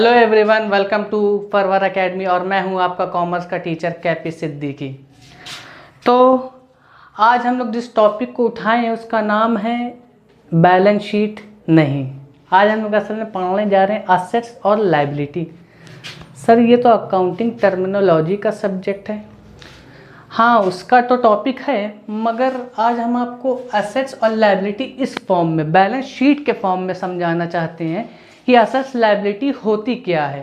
Hello everyone, welcome to forever academy और मैं हूं आपका कॉमर्स का टीचर कैपी सिद्दीकी। तो आज हम लोग जिस टॉपिक को उठाए हैं उसका नाम है बैलेंस शीट नहीं। आज हम लोग असल में पढ़ने जा रहे हैं एसेट्स और लायबिलिटी। सर ये तो अकाउंटिंग टर्मिनोलॉजी का सब्जेक्ट है। हाँ, उसका तो टॉपिक है, मगर आज हम आपको एसेट्स और लायबिलिटी इस फॉर्म में, बैलेंस शीट के फॉर्म में समझाना चाहते हैं कि एसेट्स लायबिलिटी होती क्या है।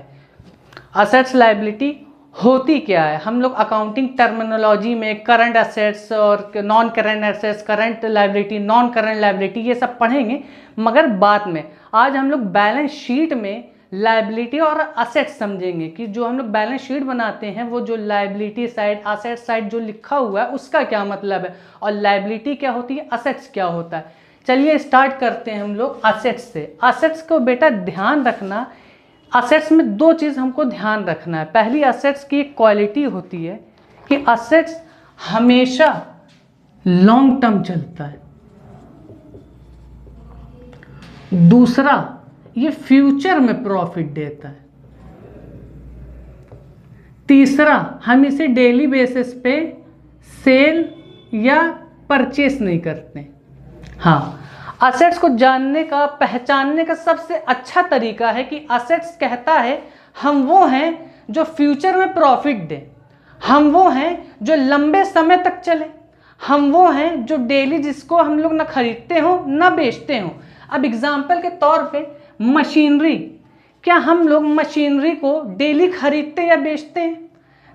एसेट्स लायबिलिटी होती क्या है, हम लोग अकाउंटिंग टर्मिनोलॉजी में करंट एसेट्स और non current assets, current liability, non current liability ये सब पढ़ेंगे, मगर बाद में आज हम लोग बैलेंस शीट में लायबिलिटी और असेट्स समझेंगे कि जो हम लोग बैलेंस शीट बनाते हैं वो जो लायबिलिटी साइड, असेट साइड जो लिखा हुआ है उसका क्या मतलब है और लायबिलिटी क्या होती है, असेट्स क्या होता है। चलिए स्टार्ट करते हैं हम लोग असेट्स से। असेट्स को बेटा ध्यान रखना, असेट्स में दो चीज़ हमको ध्यान रखना है। पहली, असेट्स की एक क्वालिटी होती है कि असेट्स हमेशा लॉन्ग टर्म चलता है। दूसरा, ये फ्यूचर में प्रॉफिट देता है। तीसरा, हम इसे डेली बेसिस पे सेल या परचेस नहीं करते। हाँ, असेट्स को जानने का, पहचानने का सबसे अच्छा तरीका है कि असेट्स कहता है हम वो हैं जो फ्यूचर में प्रॉफिट दें, हम वो हैं जो लंबे समय तक चले, हम वो हैं जो डेली जिसको हम लोग ना खरीदते हो ना बेचते हो। अब एग्जाम्पल के तौर पे मशीनरी, क्या हम लोग मशीनरी को डेली खरीदते या बेचते हैं?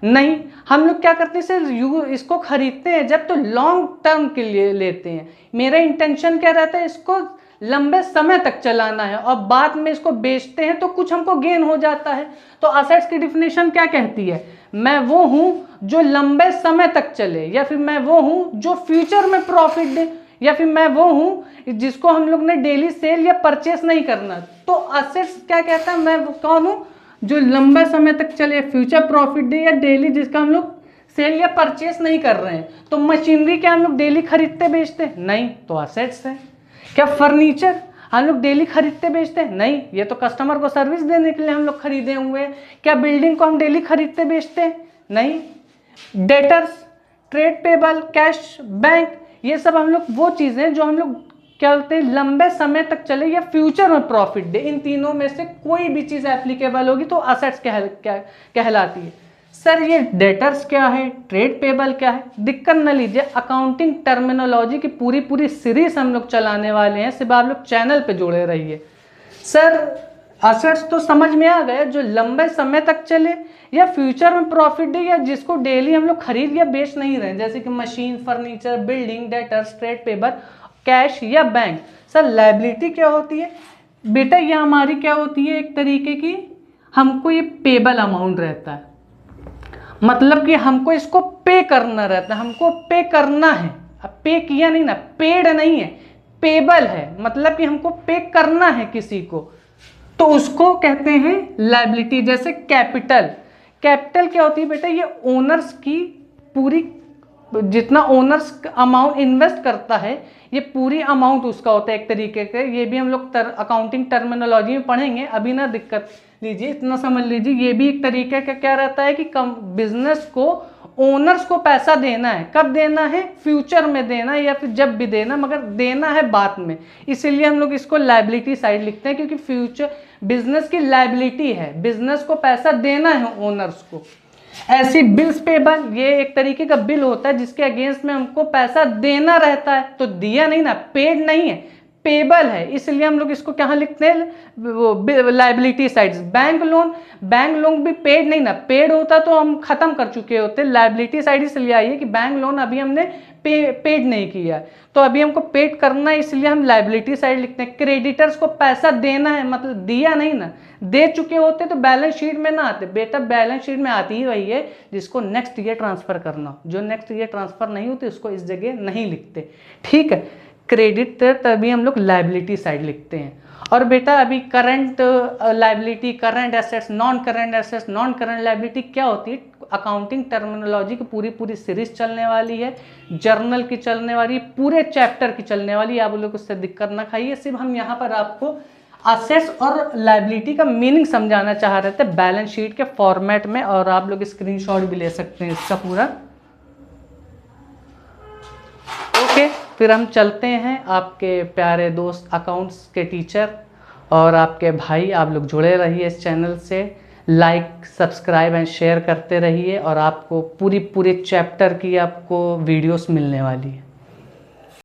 नहीं, हम लोग क्या करते हैं सर, इसको खरीदते हैं जब तो लॉन्ग टर्म के लिए लेते हैं। मेरा इंटेंशन क्या रहता है, इसको लंबे समय तक चलाना है और बाद में इसको बेचते हैं तो कुछ हमको गेन हो जाता है। तो असेट्स की डिफिनेशन क्या कहती है, मैं वो हूं जो लंबे समय तक चले, या फिर मैं वो हूं जो फ्यूचर में प्रॉफिट दे, या फिर मैं वो हूं जिसको हम लोग ने डेली सेल या परचेस नहीं करना। तो असेट्स क्या कहता है, मैं वो कौन हूं जो लंबे समय तक चले, फ्यूचर प्रॉफिट दे, या डेली जिसका हम लोग सेल या परचेस नहीं कर रहे हैं। तो मशीनरी क्या हम लोग डेली खरीदते बेचते? नहीं, तो असेट्स है। क्या फर्नीचर हम लोग डेली खरीदते बेचते? नहीं, ये तो कस्टमर को सर्विस देने के लिए हम लोग खरीदे हुए हैं। क्या बिल्डिंग को हम डेली खरीदते बेचते? नहीं। Debtors, trade payable, cash, bank, ये सब हम लोग वो चीज़ें जो हम लोग क्या बोलते हैं लंबे समय तक चले या फ्यूचर में प्रॉफिट दे। इन तीनों में से कोई भी चीज़ एप्लीकेबल होगी तो असेट्स कहलाती है। सर ये डेटर्स क्या है, ट्रेड पेबल क्या है, दिक्कत न लीजिए, अकाउंटिंग टर्मिनोलॉजी की पूरी सीरीज हम लोग चलाने वाले हैं, सिर्फ आप लोग चैनल पे जुड़े रहिए। सर असेट्स तो समझ में आ गया, जो लंबे समय तक चले या फ्यूचर में प्रॉफिट दे, या जिसको डेली हम लोग खरीद या बेच नहीं रहे, जैसे कि machine, furniture, building, debtors, trade payable, cash या बैंक। सर लायबिलिटी क्या होती है बेटा, ये हमारी क्या होती है, एक तरीके की हमको ये पेबल अमाउंट रहता है, मतलब कि हमको इसको पे करना रहता है, हमको पे करना है। अब पे किया नहीं ना, पेड नहीं है, पेबल है, मतलब कि हमको पे करना है किसी को, तो उसको कहते हैं लायबिलिटी। जैसे कैपिटल, कैपिटल क्या होती है बेटा, ये ओनर्स की पूरी, जितना ओनर्स अमाउंट इन्वेस्ट करता है ये पूरी अमाउंट उसका होता है एक तरीके के। ये भी हम लोग अकाउंटिंग टर्मिनोलॉजी में पढ़ेंगे, अभी ना दिक्कत लीजिए, इतना समझ लीजिए। ये भी एक तरीके का क्या रहता है कि बिजनेस को, ओनर्स को पैसा देना है। कब देना है, फ्यूचर में देना है या फिर जब भी देना, मगर देना है बाद में। इसीलिए हम लोग इसको लायबिलिटी साइड लिखते हैं, क्योंकि फ्यूचर बिजनेस की लायबिलिटी है, बिजनेस को पैसा देना है ओनर्स को। ऐसी बिल्स पेबल, ये एक तरीके का बिल होता है जिसके अगेंस्ट में हमको पैसा देना रहता है, तो दिया नहीं ना, पेड नहीं है, पेबल है, इसलिए हम लोग इसको कहाँ लिखते हैं, वो liability sides. Bank loan, bank loan भी पेड नहीं ना, पेड होता तो हम खत्म कर चुके होते। लायबिलिटी साइड इसलिए आई है कि बैंक लोन अभी हमने पेड नहीं किया, तो अभी हमको पेड करना है, इसलिए हम लायबिलिटी साइड लिखते हैं। क्रेडिटर्स को पैसा देना है, मतलब दिया नहीं ना, दे चुके होते तो बैलेंस शीट में ना आते बेटा। बैलेंस शीट में आती ही वही है जिसको नेक्स्ट ईयर ट्रांसफर करना, जो नेक्स्ट ईयर ट्रांसफर नहीं होते उसको इस जगह नहीं लिखते, ठीक है। क्रेडिट तभी हम लोग लायबिलिटी साइड लिखते हैं। और बेटा अभी current liability, current assets, non current assets, non current liability क्या होती है, अकाउंटिंग टर्मिनोलॉजी की पूरी सीरीज चलने वाली है, जर्नल की चलने वाली, पूरे चैप्टर की चलने वाली है। आप लोग उससे दिक्कत ना खाइए, सिर्फ हम यहाँ पर आपको असेट्स और लायबिलिटी का मीनिंग समझाना चाह रहे थे बैलेंस शीट के फॉर्मेट में, और आप लोग स्क्रीनशॉट भी ले सकते हैं इसका पूरा। ओके, फिर हम चलते हैं आपके प्यारे दोस्त अकाउंट्स के टीचर और आपके भाई। आप लोग जुड़े रहिए इस चैनल से, लाइक सब्सक्राइब एंड शेयर करते रहिए, और आपको पूरे चैप्टर की आपको वीडियोस मिलने वाली है।